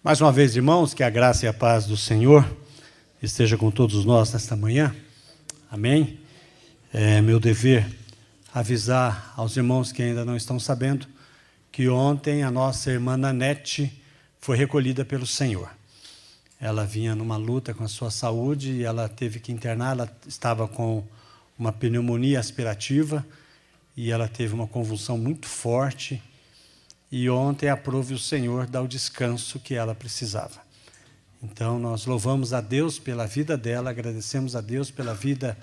Mais uma vez, irmãos, que a graça e a paz do Senhor esteja com todos nós nesta manhã. Amém? É meu dever avisar aos irmãos que ainda não estão sabendo que ontem a nossa irmã Nanete foi recolhida pelo Senhor. Ela vinha numa luta com a sua saúde e ela teve que internar. Ela estava com uma pneumonia aspirativa e ela teve uma convulsão muito forte. E ontem aprove o Senhor dar o descanso que ela precisava. Então, nós louvamos a Deus pela vida dela, agradecemos a Deus pela vida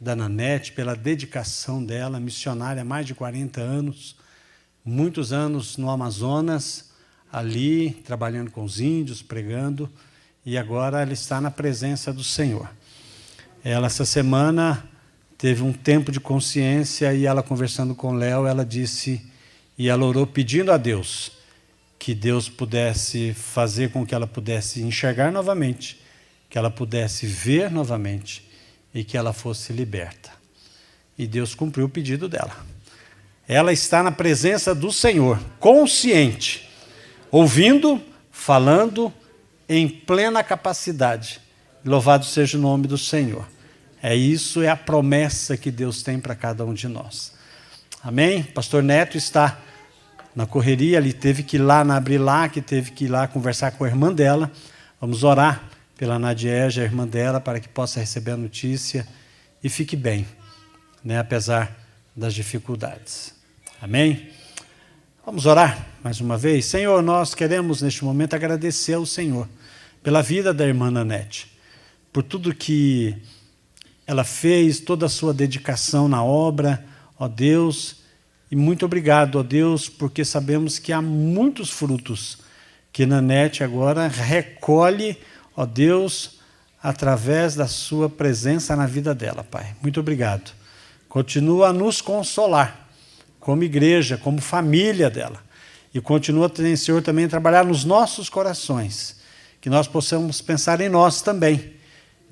da Nanete, pela dedicação dela, missionária há mais de 40 anos, muitos anos no Amazonas, ali, trabalhando com os índios, pregando, e agora ela está na presença do Senhor. Ela, essa semana, teve um tempo de consciência e ela, conversando com o Léo, ela disse... E ela orou pedindo a Deus que Deus pudesse fazer com que ela pudesse enxergar novamente, que ela pudesse ver novamente e que ela fosse liberta. E Deus cumpriu o pedido dela. Ela está na presença do Senhor, consciente, ouvindo, falando, em plena capacidade. Louvado seja o nome do Senhor. Isso é a promessa que Deus tem para cada um de nós. Amém? Pastor Neto está na correria, ele teve que ir lá na Abrilac, teve que ir lá conversar com a irmã dela. Vamos orar pela Nadiege, a irmã dela, para que possa receber a notícia e fique bem, né, apesar das dificuldades. Amém? Vamos orar mais uma vez. Senhor, nós queremos neste momento agradecer ao Senhor pela vida da irmã Nanete, por tudo que ela fez, toda a sua dedicação na obra, ó Deus. E muito obrigado, ó Deus, porque sabemos que há muitos frutos que Nanete agora recolhe, ó Deus, através da sua presença na vida dela, Pai. Muito obrigado. Continua a nos consolar, como igreja, como família dela. E continua, Senhor, também a trabalhar nos nossos corações, que nós possamos pensar em nós também,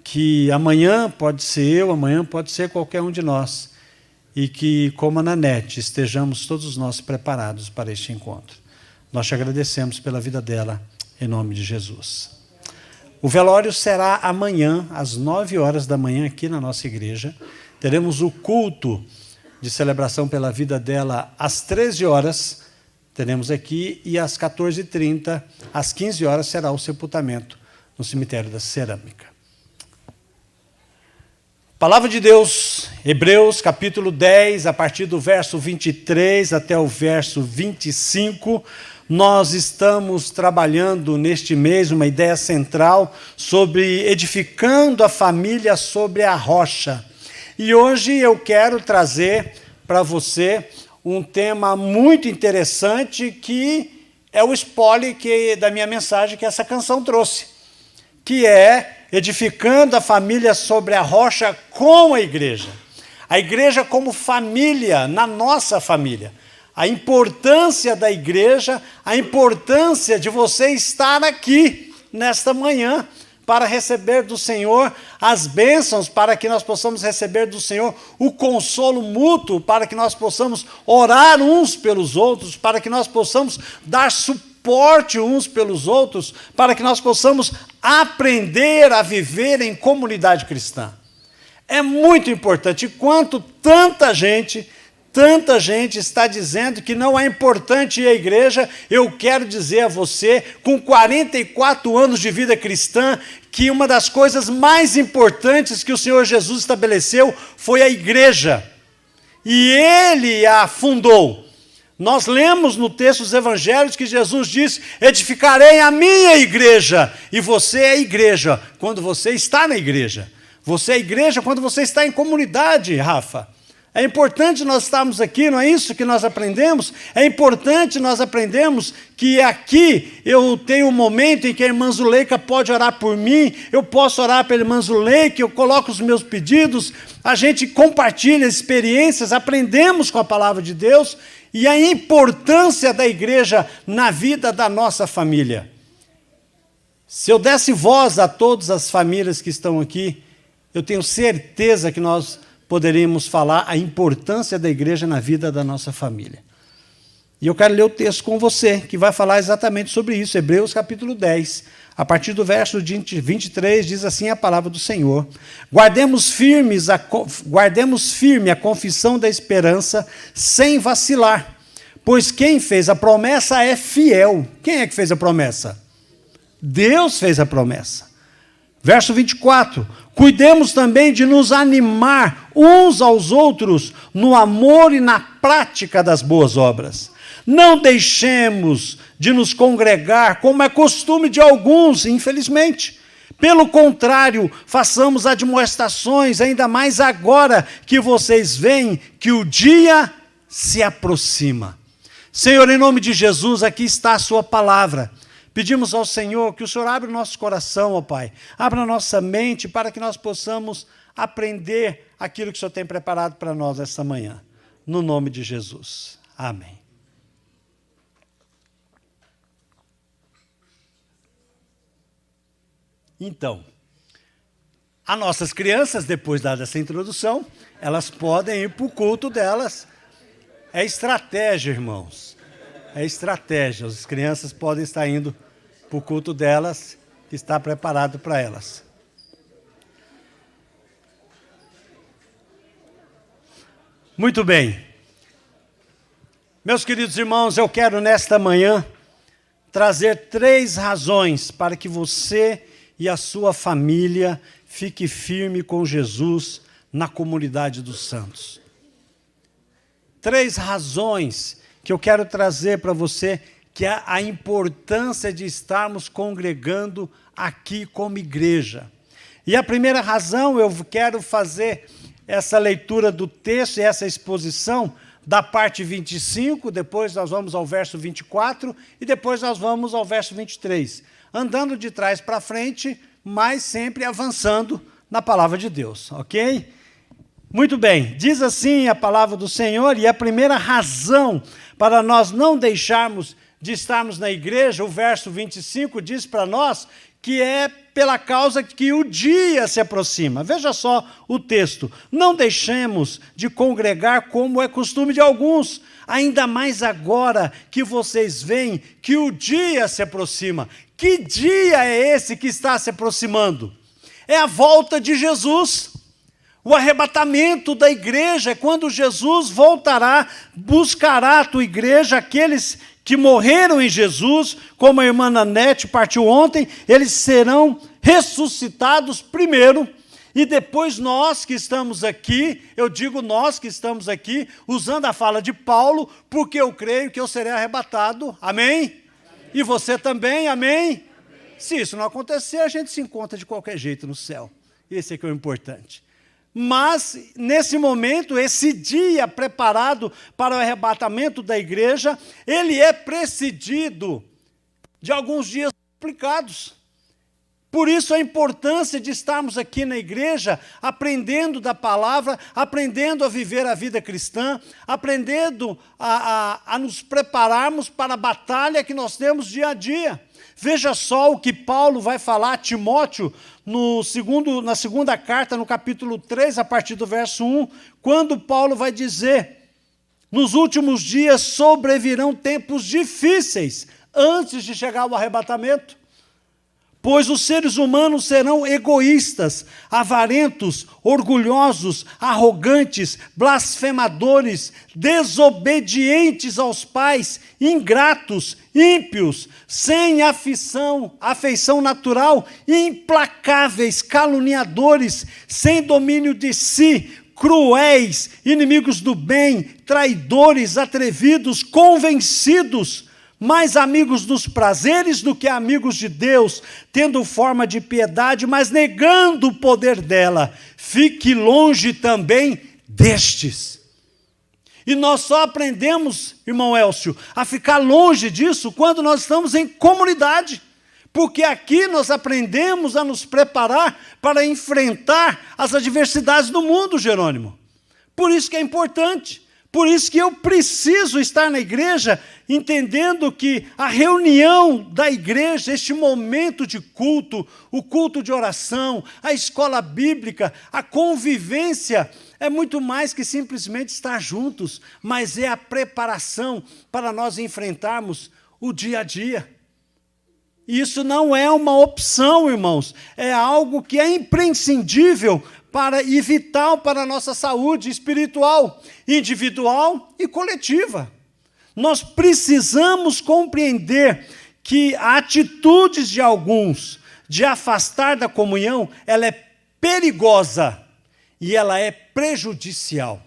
que amanhã pode ser eu, amanhã pode ser qualquer um de nós, e que, como a Nanete, estejamos todos nós preparados para este encontro. Nós te agradecemos pela vida dela, em nome de Jesus. O velório será amanhã, às 9 horas da manhã, aqui na nossa igreja. Teremos o culto de celebração pela vida dela às 13 horas, teremos aqui, e às 14h30, às 15 horas, será o sepultamento no cemitério da Cerâmica. Palavra de Deus, Hebreus capítulo 10, a partir do verso 23 até o verso 25, nós estamos trabalhando neste mês uma ideia central sobre edificando a família sobre a rocha. E hoje eu quero trazer para você um tema muito interessante que é o spoiler da minha mensagem que essa canção trouxe, que é edificando a família sobre a rocha com a igreja. A igreja como família, na nossa família. A importância da igreja, a importância de você estar aqui nesta manhã para receber do Senhor as bênçãos, para que nós possamos receber do Senhor o consolo mútuo, para que nós possamos orar uns pelos outros, para que nós possamos dar suporte uns pelos outros, para que nós possamos aprender a viver em comunidade cristã. É muito importante. Enquanto tanta gente está dizendo que não é importante ir à igreja, eu quero dizer a você, com 44 anos de vida cristã, que uma das coisas mais importantes que o Senhor Jesus estabeleceu foi a igreja. E Ele a fundou. Nós lemos no texto dos evangelhos que Jesus disse: edificarei a minha igreja. E você é a igreja quando você está na igreja. Você é a igreja quando você está em comunidade, Rafa. É importante nós estarmos aqui, não é isso que nós aprendemos? É importante nós aprendemos que aqui eu tenho um momento em que a irmã Zuleika pode orar por mim, eu posso orar pela irmã Zuleika, eu coloco os meus pedidos, a gente compartilha experiências, aprendemos com a palavra de Deus e a importância da igreja na vida da nossa família. Se eu desse voz a todas as famílias que estão aqui, eu tenho certeza que nós poderíamos falar a importância da igreja na vida da nossa família. E eu quero ler o texto com você, que vai falar exatamente sobre isso. Hebreus capítulo 10, a partir do verso 23, diz assim a palavra do Senhor: guardemos firme a confissão da esperança, sem vacilar, pois quem fez a promessa é fiel. Quem é que fez a promessa? Deus fez a promessa. Verso 24: cuidemos também de nos animar uns aos outros no amor e na prática das boas obras. Não deixemos de nos congregar, como é costume de alguns, infelizmente. Pelo contrário, façamos admoestações, ainda mais agora que vocês veem que o dia se aproxima. Senhor, em nome de Jesus, aqui está a sua palavra. Pedimos ao Senhor que o Senhor abra o nosso coração, ó Pai. Abra a nossa mente para que nós possamos aprender aquilo que o Senhor tem preparado para nós esta manhã. No nome de Jesus. Amém. Então, as nossas crianças, depois dada essa introdução, elas podem ir para o culto delas. É estratégia, irmãos. É estratégia. As crianças podem estar indo para o culto delas, que está preparado para elas. Muito bem. Meus queridos irmãos, eu quero nesta manhã trazer 3 razões para que você e a sua família fique firme com Jesus na comunidade dos santos. 3 razões que eu quero trazer para você, que é a importância de estarmos congregando aqui como igreja. E a primeira razão, eu quero fazer essa leitura do texto e essa exposição da parte 25, depois nós vamos ao verso 24 e depois nós vamos ao verso 23. Andando de trás para frente, mas sempre avançando na palavra de Deus, ok? Muito bem, diz assim a palavra do Senhor, e a primeira razão para nós não deixarmos de estarmos na igreja, o verso 25 diz para nós que é pela causa que o dia se aproxima. Veja só o texto: não deixemos de congregar como é costume de alguns, ainda mais agora que vocês veem que o dia se aproxima. Que dia é esse que está se aproximando? É a volta de Jesus. O arrebatamento da igreja é quando Jesus voltará, buscará a tua igreja, aqueles que morreram em Jesus, como a irmã Nanete partiu ontem, eles serão ressuscitados primeiro, e depois nós que estamos aqui, eu digo nós que estamos aqui, usando a fala de Paulo, porque eu creio que eu serei arrebatado, amém? E você também, amém? Se isso não acontecer, a gente se encontra de qualquer jeito no céu. Esse é que é o importante. Mas, nesse momento, esse dia preparado para o arrebatamento da igreja, ele é precedido de alguns dias complicados. Por isso a importância de estarmos aqui na igreja, aprendendo da palavra, aprendendo a viver a vida cristã, aprendendo a nos prepararmos para a batalha que nós temos dia a dia. Veja só o que Paulo vai falar a Timóteo na segunda carta, no capítulo 3, a partir do verso 1, quando Paulo vai dizer: nos últimos dias sobrevirão tempos difíceis, antes de chegar o arrebatamento. Pois os seres humanos serão egoístas, avarentos, orgulhosos, arrogantes, blasfemadores, desobedientes aos pais, ingratos, ímpios, sem afeição natural, implacáveis, caluniadores, sem domínio de si, cruéis, inimigos do bem, traidores, atrevidos, convencidos, mais amigos dos prazeres do que amigos de Deus, tendo forma de piedade, mas negando o poder dela. Fique longe também destes. E nós só aprendemos, irmão Elcio, a ficar longe disso quando nós estamos em comunidade. Porque aqui nós aprendemos a nos preparar para enfrentar as adversidades do mundo, Jerônimo. Por isso que é importante. Por isso que eu preciso estar na igreja, entendendo que a reunião da igreja, este momento de culto, o culto de oração, a escola bíblica, a convivência, é muito mais que simplesmente estar juntos, mas é a preparação para nós enfrentarmos o dia a dia. Isso não é uma opção, irmãos, é algo que é imprescindível e vital para a nossa saúde espiritual, individual e coletiva. Nós precisamos compreender que atitudes de alguns de afastar da comunhão, ela é perigosa e ela é prejudicial.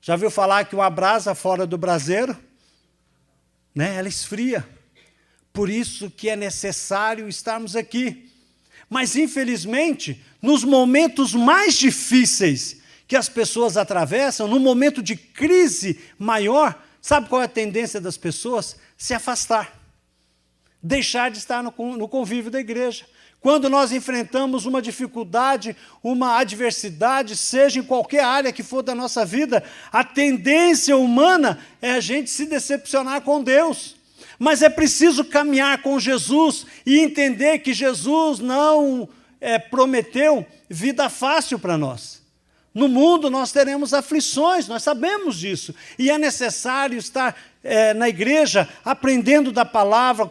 Já viu falar que uma brasa fora do braseiro, né, ela esfria. Por isso que é necessário estarmos aqui. Mas, infelizmente, nos momentos mais difíceis que as pessoas atravessam, no momento de crise maior, sabe qual é a tendência das pessoas? Se afastar. Deixar de estar no convívio da igreja. Quando nós enfrentamos uma dificuldade, uma adversidade, seja em qualquer área que for da nossa vida, a tendência humana é a gente se decepcionar com Deus. Mas é preciso caminhar com Jesus e entender que Jesus não prometeu vida fácil para nós. No mundo nós teremos aflições, nós sabemos disso. E é necessário estar na igreja aprendendo da palavra,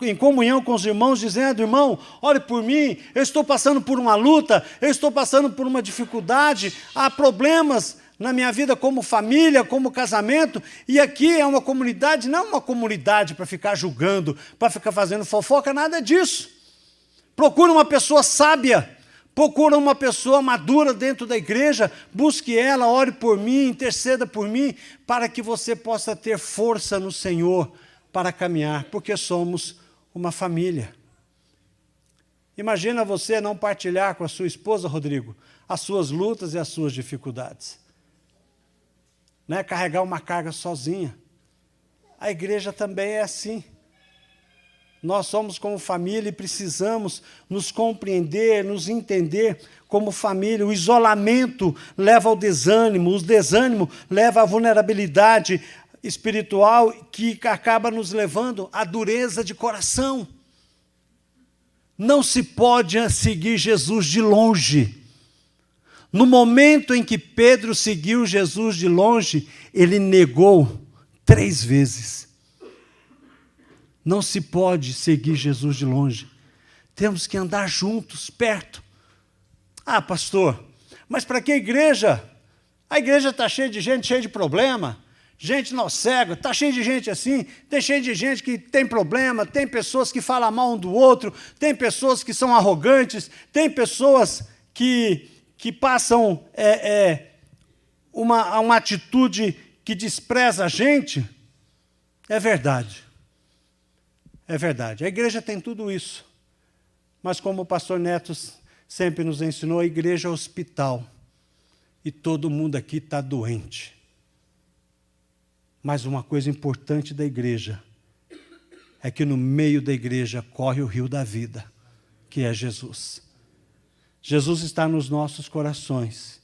em comunhão com os irmãos, dizendo: irmão, ore por mim, eu estou passando por uma luta, eu estou passando por uma dificuldade, há problemas na minha vida como família, como casamento, e aqui é uma comunidade, não é uma comunidade para ficar julgando, para ficar fazendo fofoca, nada disso. Procura uma pessoa sábia, procura uma pessoa madura dentro da igreja, busque ela, ore por mim, interceda por mim, para que você possa ter força no Senhor para caminhar, porque somos uma família. Imagina você não partilhar com a sua esposa, Rodrigo, as suas lutas e as suas dificuldades. Não é carregar uma carga sozinha. A igreja também é assim. Nós somos como família e precisamos nos compreender, nos entender como família. O isolamento leva ao desânimo, o desânimo leva à vulnerabilidade espiritual que acaba nos levando à dureza de coração. Não se pode seguir Jesus de longe. No momento em que Pedro seguiu Jesus de longe, ele negou 3 vezes. Não se pode seguir Jesus de longe. Temos que andar juntos, perto. Ah, pastor, mas para que igreja? A igreja está cheia de gente, cheia de problema. Gente nó cego, está cheia de gente assim. Tem cheia de gente que tem problema, tem pessoas que falam mal um do outro, tem pessoas que são arrogantes, tem pessoas que passam uma atitude que despreza a gente. É verdade. É verdade. A igreja tem tudo isso. Mas como o pastor Neto sempre nos ensinou, a igreja é hospital. E todo mundo aqui está doente. Mas uma coisa importante da igreja é que no meio da igreja corre o rio da vida, que é Jesus. Jesus está nos nossos corações.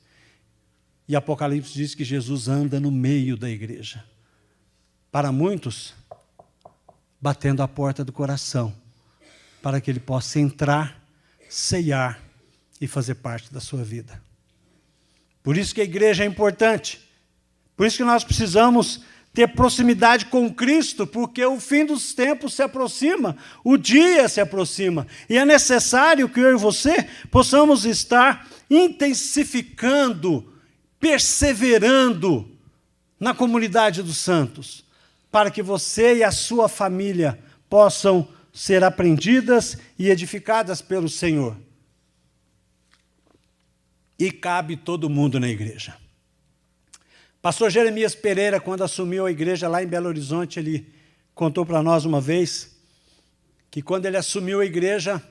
E Apocalipse diz que Jesus anda no meio da igreja. Para muitos, batendo a porta do coração, para que ele possa entrar, ceiar e fazer parte da sua vida. Por isso que a igreja é importante. Por isso que nós precisamos ter proximidade com Cristo, porque o fim dos tempos se aproxima, o dia se aproxima, e é necessário que eu e você possamos estar intensificando, perseverando na comunidade dos santos, para que você e a sua família possam ser aprendidas e edificadas pelo Senhor. E cabe todo mundo na igreja. Pastor Jeremias Pereira, quando assumiu a igreja lá em Belo Horizonte, ele contou para nós uma vez que quando ele assumiu a igreja,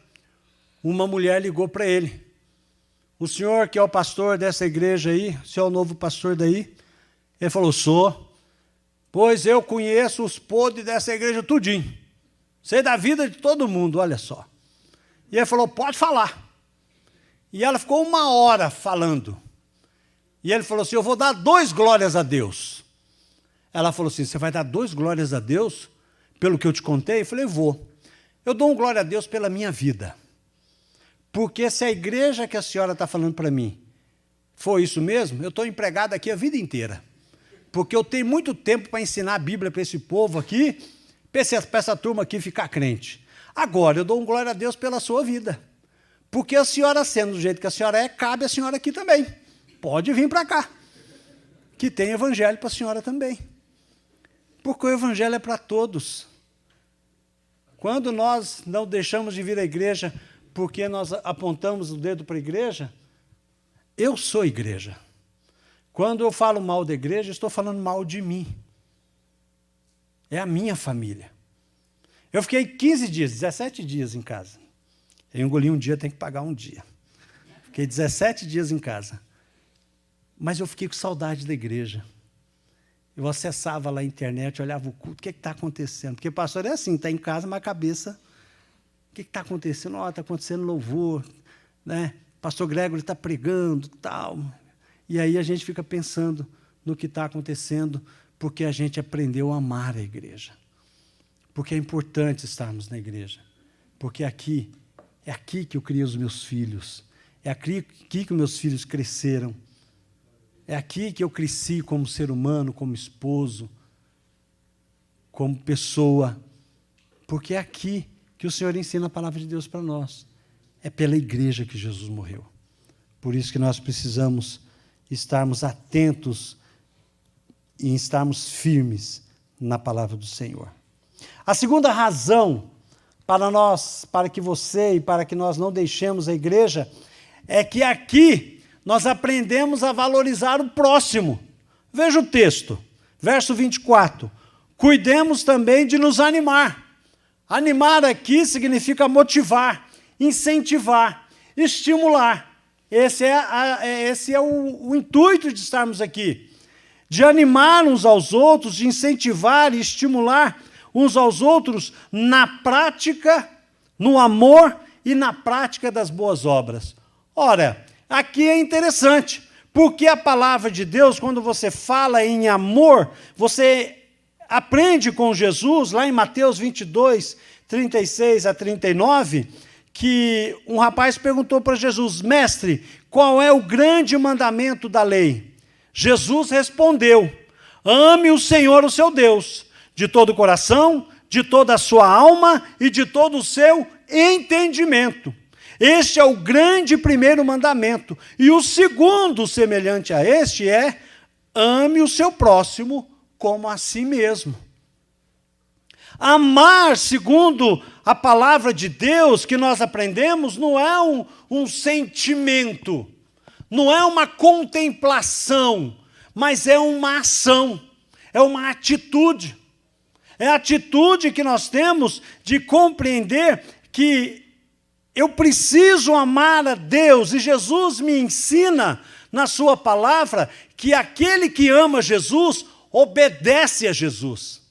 uma mulher ligou para ele. O senhor que é o pastor dessa igreja aí, o senhor é o novo pastor daí? Ele falou: sou. Pois eu conheço os podres dessa igreja tudinho. Sei da vida de todo mundo, olha só. E ele falou: pode falar. E ela ficou 1 hora falando. E ele falou assim, eu vou dar 2 glórias a Deus. Ela falou assim, você vai dar 2 glórias a Deus pelo que eu te contei? Eu falei, vou. Eu dou um glória a Deus pela minha vida. Porque se a igreja que a senhora está falando para mim for isso mesmo, eu estou empregado aqui a vida inteira. Porque eu tenho muito tempo para ensinar a Bíblia para esse povo aqui, para essa turma aqui ficar crente. Agora, eu dou um glória a Deus pela sua vida. Porque a senhora, sendo do jeito que a senhora é, cabe a senhora aqui também. Pode vir para cá, que tem evangelho para a senhora também. Porque o evangelho é para todos. Quando nós não deixamos de vir à igreja porque nós apontamos o dedo para a igreja, eu sou igreja. Quando eu falo mal da igreja, estou falando mal de mim. É a minha família. Eu fiquei 15 dias, 17 dias em casa. Eu engoli um dia, tenho que pagar um dia. Fiquei 17 dias em casa. Mas eu fiquei com saudade da igreja. Eu acessava lá a internet, olhava o culto, o que está acontecendo? Porque pastor é assim, está em casa, mas a cabeça... O que está acontecendo? Está acontecendo louvor, né? Pastor Gregory está pregando, tal. E aí a gente fica pensando no que está acontecendo, porque a gente aprendeu a amar a igreja. Porque é importante estarmos na igreja. Porque é aqui que eu criei os meus filhos. É aqui que meus filhos cresceram. É aqui que eu cresci como ser humano, como esposo, como pessoa. Porque é aqui que o Senhor ensina a palavra de Deus para nós. É pela igreja que Jesus morreu. Por isso que nós precisamos estarmos atentos e estarmos firmes na palavra do Senhor. A segunda razão para que você e para que nós não deixemos a igreja é que aqui nós aprendemos a valorizar o próximo. Veja o texto, verso 24. Cuidemos também de nos animar. Animar aqui significa motivar, incentivar, estimular. Esse é o intuito de estarmos aqui. De animar uns aos outros, de incentivar e estimular uns aos outros na prática, no amor e na prática das boas obras. Ora, aqui é interessante, porque a palavra de Deus, quando você fala em amor, você aprende com Jesus, lá em Mateus 22, 36 a 39, que um rapaz perguntou para Jesus, mestre, qual é o grande mandamento da lei? Jesus respondeu, ame o Senhor, o seu Deus, de todo o coração, de toda a sua alma e de todo o seu entendimento. Este é o grande primeiro mandamento. E o segundo, semelhante a este, é ame o seu próximo como a si mesmo. Amar, segundo a palavra de Deus que nós aprendemos, não é um sentimento, não é uma contemplação, mas é uma ação, é uma atitude. É a atitude que nós temos de compreender que eu preciso amar a Deus, e Jesus me ensina na sua palavra que aquele que ama Jesus obedece a Jesus.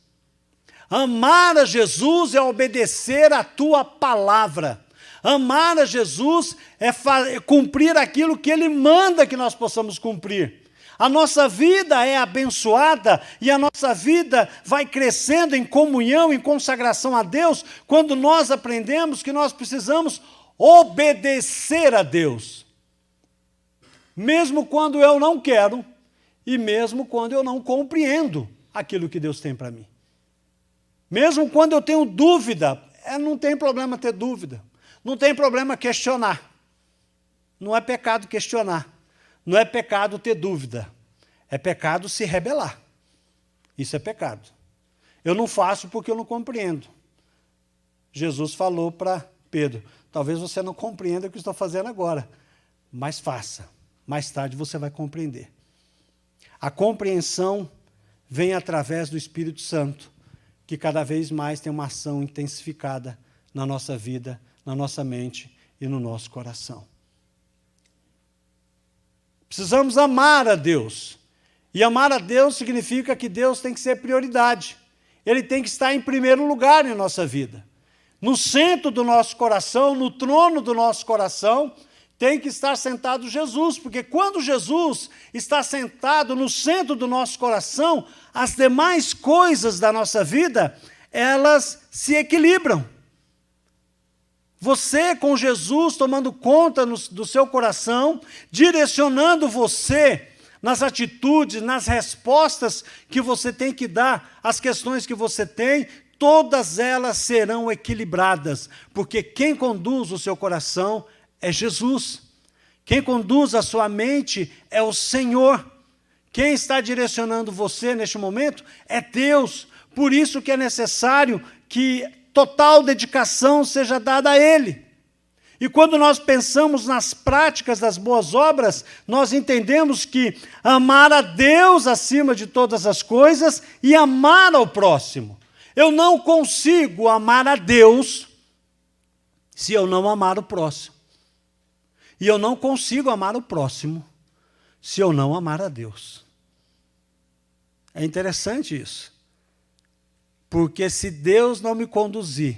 Amar a Jesus é obedecer a tua palavra. Amar a Jesus é cumprir aquilo que Ele manda que nós possamos cumprir. A nossa vida é abençoada e a nossa vida vai crescendo em comunhão, em consagração a Deus, quando nós aprendemos que nós precisamos obedecer a Deus. Mesmo quando eu não quero e mesmo quando eu não compreendo aquilo que Deus tem para mim. Mesmo quando eu tenho dúvida, não tem problema ter dúvida, não tem problema questionar. Não é pecado questionar, não é pecado ter dúvida, é pecado se rebelar. Isso é pecado. Eu não faço porque eu não compreendo. Jesus falou para Pedro, talvez você não compreenda o que eu estou fazendo agora, mas faça, mais tarde você vai compreender. A compreensão vem através do Espírito Santo, que cada vez mais tem uma ação intensificada na nossa vida, na nossa mente e no nosso coração. Precisamos amar a Deus. E amar a Deus significa que Deus tem que ser prioridade. Ele tem que estar em primeiro lugar em nossa vida. No centro do nosso coração, no trono do nosso coração, tem que estar sentado Jesus, porque quando Jesus está sentado no centro do nosso coração, as demais coisas da nossa vida, elas se equilibram. Você com Jesus tomando conta do seu coração, direcionando você nas atitudes, nas respostas que você tem que dar às questões que você tem, todas elas serão equilibradas, porque quem conduz o seu coração é Jesus. Quem conduz a sua mente é o Senhor. Quem está direcionando você neste momento é Deus. Por isso que é necessário que total dedicação seja dada a Ele. E quando nós pensamos nas práticas das boas obras, nós entendemos que amar a Deus acima de todas as coisas e amar ao próximo. Eu não consigo amar a Deus se eu não amar o próximo. E eu não consigo amar o próximo se eu não amar a Deus. É interessante isso. Porque se Deus não me conduzir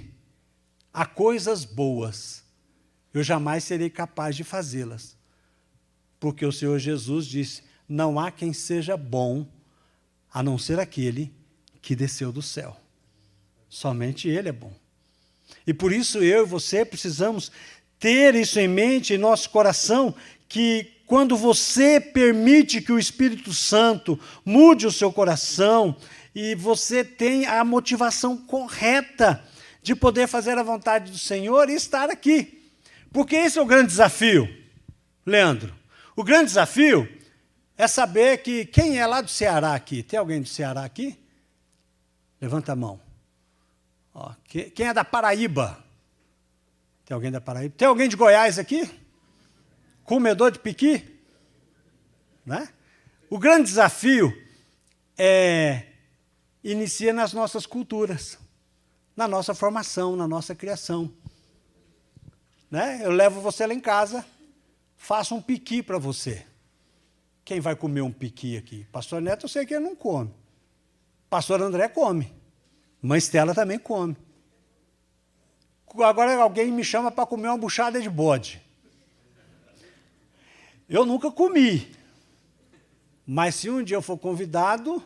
a coisas boas, eu jamais serei capaz de fazê-las. Porque o Senhor Jesus disse, não há quem seja bom, a não ser aquele que desceu do céu. Somente Ele é bom. E por isso eu e você precisamos ter isso em mente, em nosso coração, que quando você permite que o Espírito Santo mude o seu coração e você tem a motivação correta de poder fazer a vontade do Senhor e estar aqui. Porque esse é o grande desafio, Leandro. O grande desafio é saber que quem é lá do Ceará aqui? Tem alguém do Ceará aqui? Levanta a mão. Ó, quem é da Paraíba? Tem alguém da Paraíba? Tem alguém de Goiás aqui? Comedor de piqui? Né? O grande desafio inicia nas nossas culturas, na nossa formação, na nossa criação. Né? Eu levo você lá em casa, faço um piqui para você. Quem vai comer um piqui aqui? Pastor Neto, eu sei que ele não come. Pastor André come. Mãe Estela também come. Agora alguém me chama para comer uma buchada de bode. Eu nunca comi. Mas se um dia eu for convidado,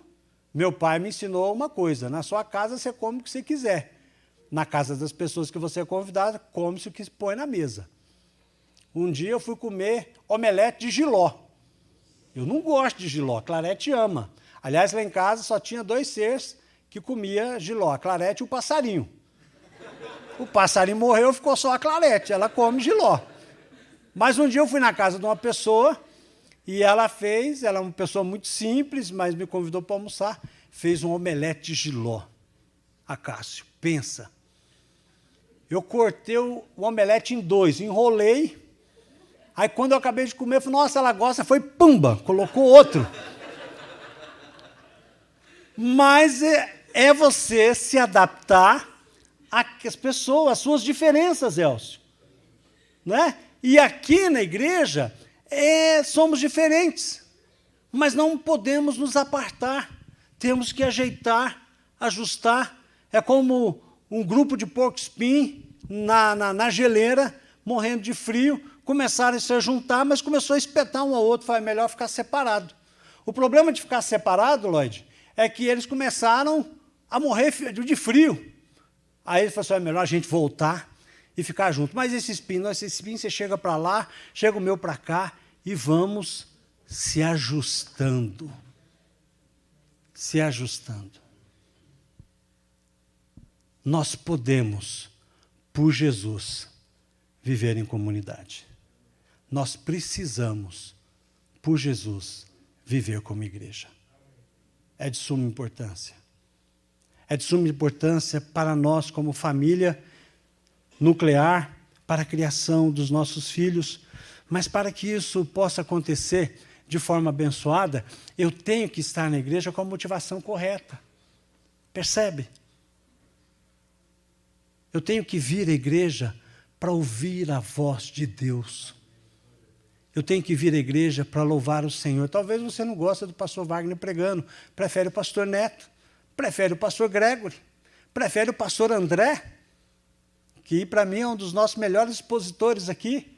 meu pai me ensinou uma coisa. Na sua casa você come o que você quiser. Na casa das pessoas que você é convidado, come-se o que se põe na mesa. Um dia eu fui comer omelete de jiló. Eu não gosto de jiló, Clarete ama. Aliás, lá em casa só tinha 2 seres que comia jiló, a Clarete e o passarinho. O passarinho morreu, ficou só a Clarete, ela come jiló. Mas um dia eu fui na casa de uma pessoa e ela é uma pessoa muito simples, mas me convidou para almoçar, fez um omelete de jiló. Acácio, pensa. Eu cortei o omelete em 2, enrolei, aí quando eu acabei de comer, eu falei, nossa, ela gosta, foi pumba, colocou outro. Mas é você se adaptar às pessoas, às suas diferenças, Elcio. Né? E aqui na igreja, somos diferentes, mas não podemos nos apartar. Temos que ajeitar, ajustar. É como um grupo de porco-espinho na geleira, morrendo de frio, começaram a se juntar, mas começou a espetar um ao outro, foi melhor ficar separado. O problema de ficar separado, Lloyd, é que eles começaram a morrer de frio. Aí ele falou assim, é melhor a gente voltar e ficar junto. Mas esse espinho, você chega para lá, chega o meu para cá, e vamos se ajustando. Se ajustando. Nós podemos, por Jesus, viver em comunidade. Nós precisamos, por Jesus, viver como igreja. É de suma importância. É de suma importância para nós, como família nuclear, para a criação dos nossos filhos, mas para que isso possa acontecer de forma abençoada, eu tenho que estar na igreja com a motivação correta. Percebe? Eu tenho que vir à igreja para ouvir a voz de Deus. Eu tenho que vir à igreja para louvar o Senhor. Talvez você não goste do pastor Wagner pregando, prefere o pastor Neto, prefere o pastor Gregory, prefere o pastor André, que para mim é um dos nossos melhores expositores aqui.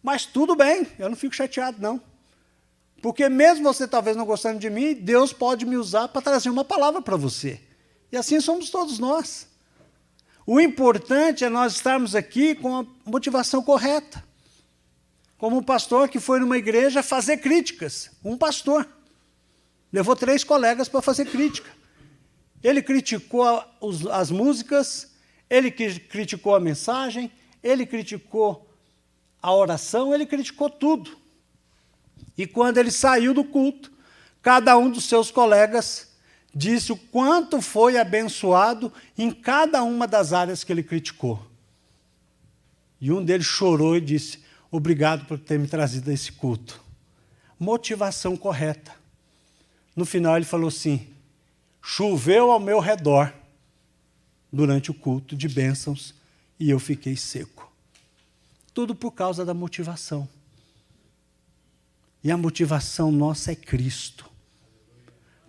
Mas tudo bem, eu não fico chateado, não. Porque mesmo você talvez não gostando de mim, Deus pode me usar para trazer uma palavra para você. E assim somos todos nós. O importante é nós estarmos aqui com a motivação correta. Como um pastor que foi numa igreja fazer críticas. Um pastor. Levou 3 colegas para fazer crítica. Ele criticou as músicas, ele criticou a mensagem, ele criticou a oração, ele criticou tudo. E quando ele saiu do culto, cada um dos seus colegas disse o quanto foi abençoado em cada uma das áreas que ele criticou. E um deles chorou e disse, obrigado por ter me trazido a esse culto. Motivação correta. No final ele falou assim, choveu ao meu redor durante o culto de bênçãos e eu fiquei seco. Tudo por causa da motivação. E a motivação nossa é Cristo.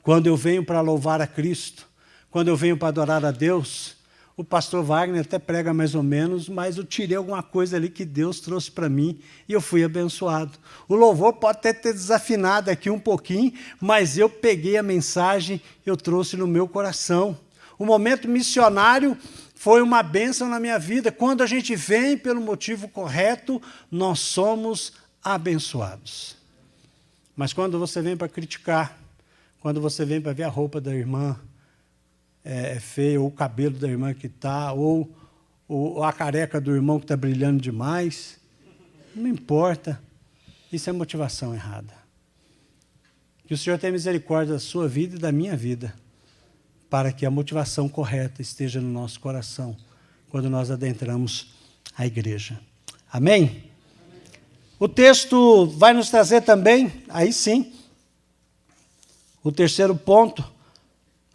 Quando eu venho para louvar a Cristo, quando eu venho para adorar a Deus, o pastor Wagner até prega mais ou menos, mas eu tirei alguma coisa ali que Deus trouxe para mim e eu fui abençoado. O louvor pode até ter desafinado aqui um pouquinho, mas eu peguei a mensagem, eu trouxe no meu coração. O momento missionário foi uma bênção na minha vida. Quando a gente vem pelo motivo correto, nós somos abençoados. Mas quando você vem para criticar, quando você vem para ver a roupa da irmã é feia, ou o cabelo da irmã que está, ou a careca do irmão que está brilhando demais, não importa. Isso é motivação errada. Que o Senhor tenha misericórdia da sua vida e da minha vida, para que a motivação correta esteja no nosso coração, quando nós adentramos a igreja. Amém? O texto vai nos trazer também, aí sim, o terceiro ponto,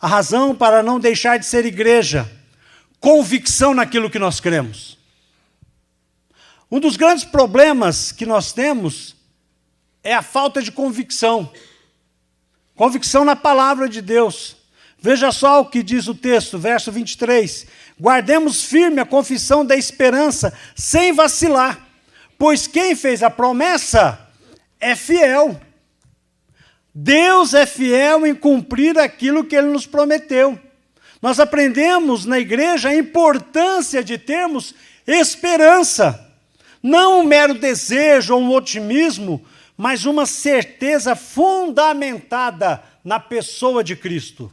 a razão para não deixar de ser igreja, convicção naquilo que nós cremos. Um dos grandes problemas que nós temos é a falta de convicção. Convicção na palavra de Deus. Veja só o que diz o texto, verso 23. Guardemos firme a confissão da esperança, sem vacilar, pois quem fez a promessa é fiel. Deus é fiel em cumprir aquilo que Ele nos prometeu. Nós aprendemos na igreja a importância de termos esperança. Não um mero desejo ou um otimismo, mas uma certeza fundamentada na pessoa de Cristo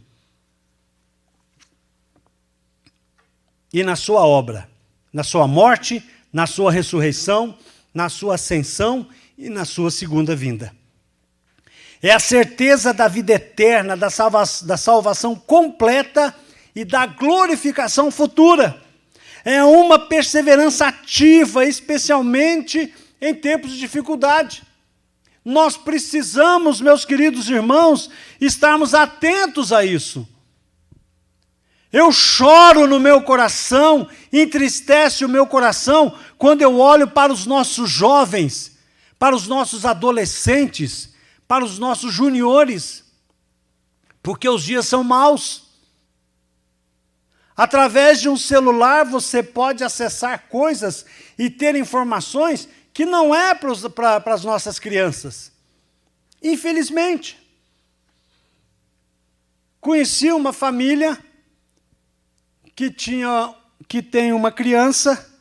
e na sua obra, na sua morte, na sua ressurreição, na sua ascensão e na sua segunda vinda. É a certeza da vida eterna, da salvação completa e da glorificação futura. É uma perseverança ativa, especialmente em tempos de dificuldade. Nós precisamos, meus queridos irmãos, estarmos atentos a isso. Eu choro no meu coração, entristece o meu coração, quando eu olho para os nossos jovens, para os nossos adolescentes, para os nossos juniores, porque os dias são maus. Através de um celular você pode acessar coisas e ter informações que não é para as nossas crianças. Infelizmente. Conheci uma família que tem uma criança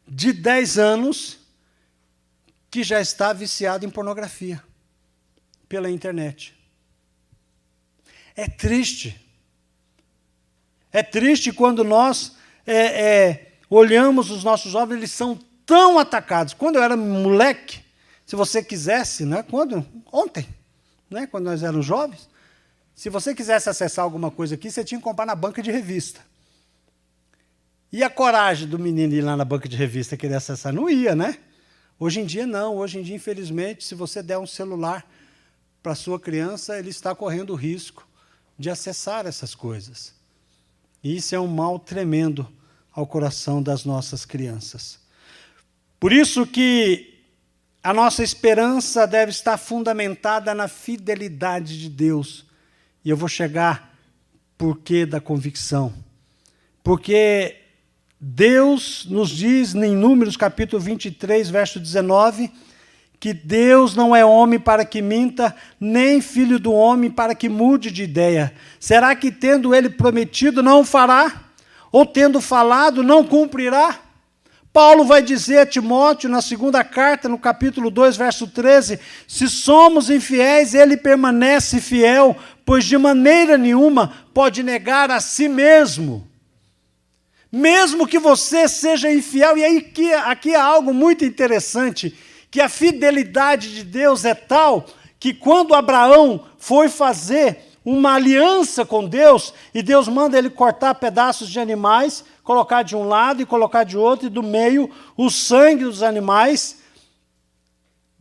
de 10 anos que já está viciada em pornografia pela internet. É triste. É triste quando nós olhamos os nossos jovens, eles são tão atacados. Quando eu era moleque, se você quisesse, né, ontem, né, quando nós éramos jovens, se você quisesse acessar alguma coisa aqui, você tinha que comprar na banca de revista. E a coragem do menino ir lá na banca de revista querer acessar? Não ia, né? Hoje em dia não. Hoje em dia, infelizmente, se você der um celular para a sua criança, ele está correndo o risco de acessar essas coisas. E isso é um mal tremendo ao coração das nossas crianças. Por isso que a nossa esperança deve estar fundamentada na fidelidade de Deus. E eu vou chegar por que da convicção. Porque Deus nos diz em Números capítulo 23, verso 19, que Deus não é homem para que minta, nem filho do homem para que mude de ideia. Será que tendo ele prometido não o fará? Ou tendo falado não cumprirá? Paulo vai dizer a Timóteo, na segunda carta, no capítulo 2, verso 13, se somos infiéis, ele permanece fiel, pois de maneira nenhuma pode negar a si mesmo. Mesmo que você seja infiel, e aí aqui há algo muito interessante, que a fidelidade de Deus é tal, que quando Abraão foi fazer uma aliança com Deus, e Deus manda ele cortar pedaços de animais, colocar de um lado e colocar de outro, e do meio o sangue dos animais,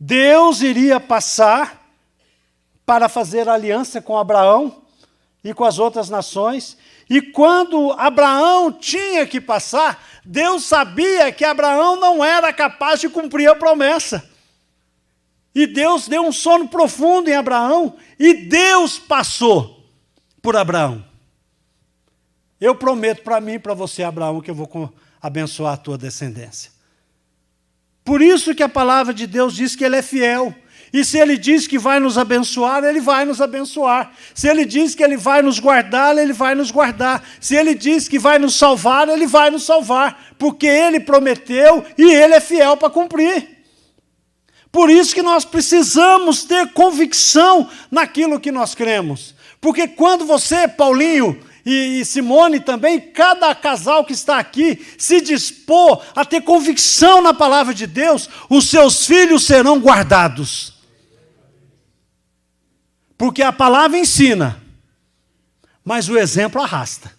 Deus iria passar para fazer aliança com Abraão e com as outras nações, e quando Abraão tinha que passar, Deus sabia que Abraão não era capaz de cumprir a promessa. E Deus deu um sono profundo em Abraão, e Deus passou por Abraão. Eu prometo para mim e para você, Abraão, que eu vou abençoar a tua descendência. Por isso que a palavra de Deus diz que ele é fiel. E se ele diz que vai nos abençoar, ele vai nos abençoar. Se ele diz que ele vai nos guardar, ele vai nos guardar. Se ele diz que vai nos salvar, ele vai nos salvar. Porque ele prometeu e ele é fiel para cumprir. Por isso que nós precisamos ter convicção naquilo que nós cremos. Porque quando você, Paulinho e Simone também, cada casal que está aqui, se dispor a ter convicção na palavra de Deus, os seus filhos serão guardados. Porque a palavra ensina, mas o exemplo arrasta.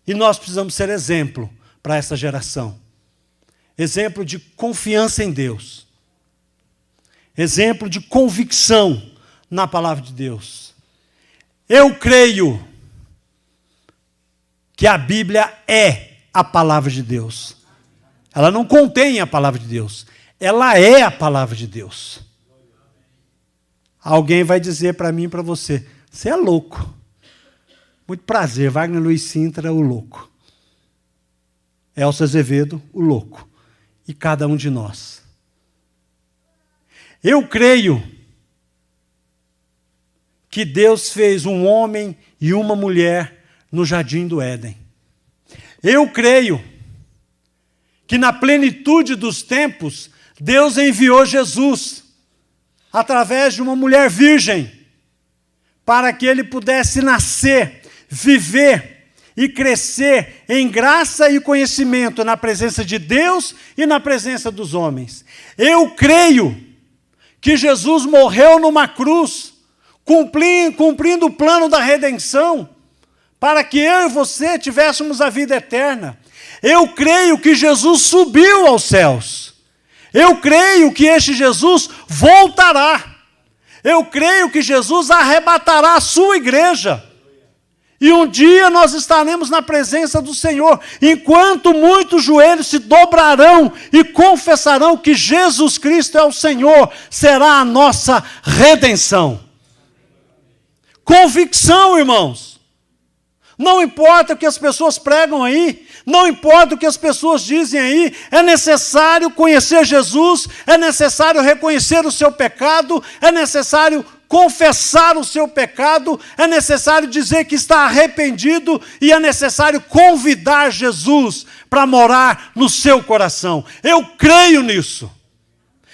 E nós precisamos ser exemplo para essa geração. Exemplo de confiança em Deus. Exemplo de convicção na palavra de Deus. Eu creio que a Bíblia é a palavra de Deus. Ela não contém a palavra de Deus. Ela é a palavra de Deus. Alguém vai dizer para mim e para você, você é louco. Muito prazer, Wagner Luiz Sintra, o louco. Elcio Azevedo, o louco. E cada um de nós. Eu creio que Deus fez um homem e uma mulher no jardim do Éden. Eu creio que na plenitude dos tempos, Deus enviou Jesus através de uma mulher virgem, para que ele pudesse nascer, viver e crescer em graça e conhecimento na presença de Deus e na presença dos homens. Eu creio que Jesus morreu numa cruz, cumprindo o plano da redenção, para que eu e você tivéssemos a vida eterna. Eu creio que Jesus subiu aos céus. Eu creio que este Jesus voltará. Eu creio que Jesus arrebatará a sua igreja. E um dia nós estaremos na presença do Senhor, enquanto muitos joelhos se dobrarão e confessarão que Jesus Cristo é o Senhor, será a nossa redenção. Convicção, irmãos. Não importa o que as pessoas pregam aí, não importa o que as pessoas dizem aí, é necessário conhecer Jesus, é necessário reconhecer o seu pecado, é necessário confessar o seu pecado, é necessário dizer que está arrependido e é necessário convidar Jesus para morar no seu coração. Eu creio nisso.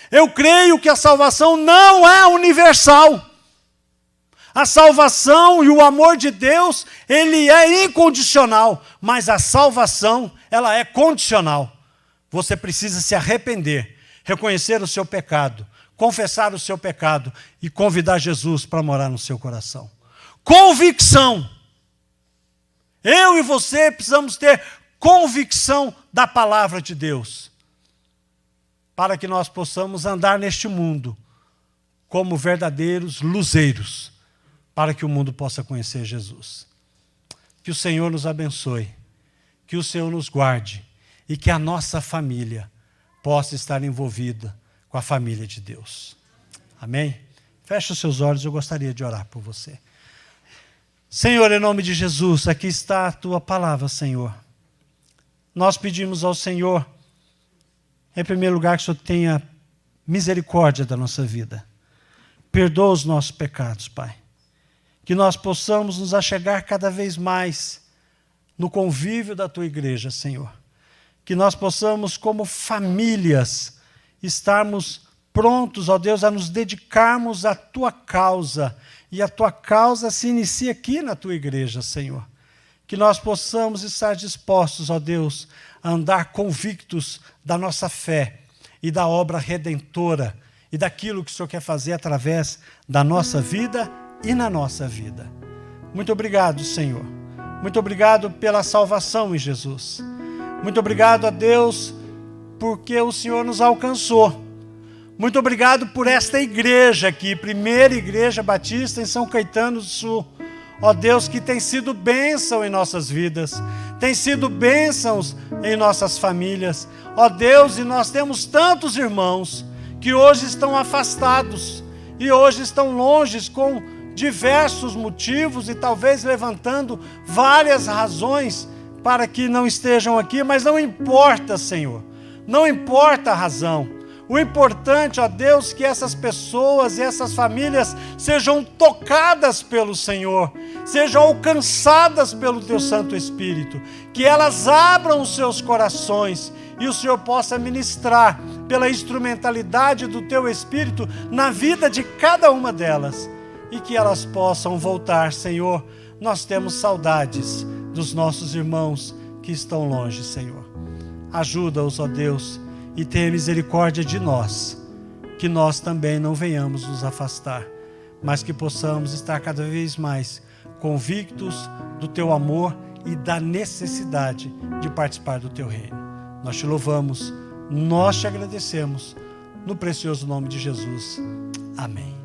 Eu creio que a salvação não é universal. A salvação e o amor de Deus, ele é incondicional, mas a salvação, ela é condicional. Você precisa se arrepender, reconhecer o seu pecado, confessar o seu pecado e convidar Jesus para morar no seu coração. Convicção. Eu e você precisamos ter convicção da palavra de Deus, para que nós possamos andar neste mundo como verdadeiros luzeiros, para que o mundo possa conhecer Jesus. Que o Senhor nos abençoe, que o Senhor nos guarde e que a nossa família possa estar envolvida com a família de Deus. Amém? Feche os seus olhos, eu gostaria de orar por você. Senhor, em nome de Jesus, aqui está a Tua palavra, Senhor. nós pedimos ao Senhor, em primeiro lugar, que o Senhor tenha misericórdia da nossa vida. Perdoa os nossos pecados, Pai. Que nós possamos nos achegar cada vez mais no convívio da Tua igreja, Senhor. Que nós possamos, como famílias, estarmos prontos, ó Deus, a nos dedicarmos à Tua causa. E a Tua causa se inicia aqui na Tua igreja, Senhor. Que nós possamos estar dispostos, ó Deus, a andar convictos da nossa fé e da obra redentora e daquilo que o Senhor quer fazer através da nossa vida e na nossa vida. Muito obrigado, Senhor. Muito obrigado pela salvação em Jesus. Muito obrigado a Deus porque o Senhor nos alcançou. Muito obrigado por esta igreja aqui, Primeira Igreja Batista em São Caetano do Sul. Ó Deus, que tem sido bênção em nossas vidas, tem sido bênçãos em nossas famílias. Ó Deus, e nós temos tantos irmãos que hoje estão afastados e hoje estão longe com diversos motivos e talvez levantando várias razões para que não estejam aqui, mas não importa, Senhor, não importa a razão. O importante, ó Deus, que essas pessoas e essas famílias sejam tocadas pelo Senhor, sejam alcançadas pelo Teu Santo Espírito, que elas abram os seus corações e o Senhor possa ministrar pela instrumentalidade do Teu Espírito na vida de cada uma delas e que elas possam voltar, Senhor. Nós temos saudades dos nossos irmãos que estão longe, Senhor. Ajuda-os, ó Deus, e tenha misericórdia de nós, que nós também não venhamos nos afastar, mas que possamos estar cada vez mais convictos do Teu amor e da necessidade de participar do Teu reino. Nós Te louvamos, nós Te agradecemos, no precioso nome de Jesus. Amém.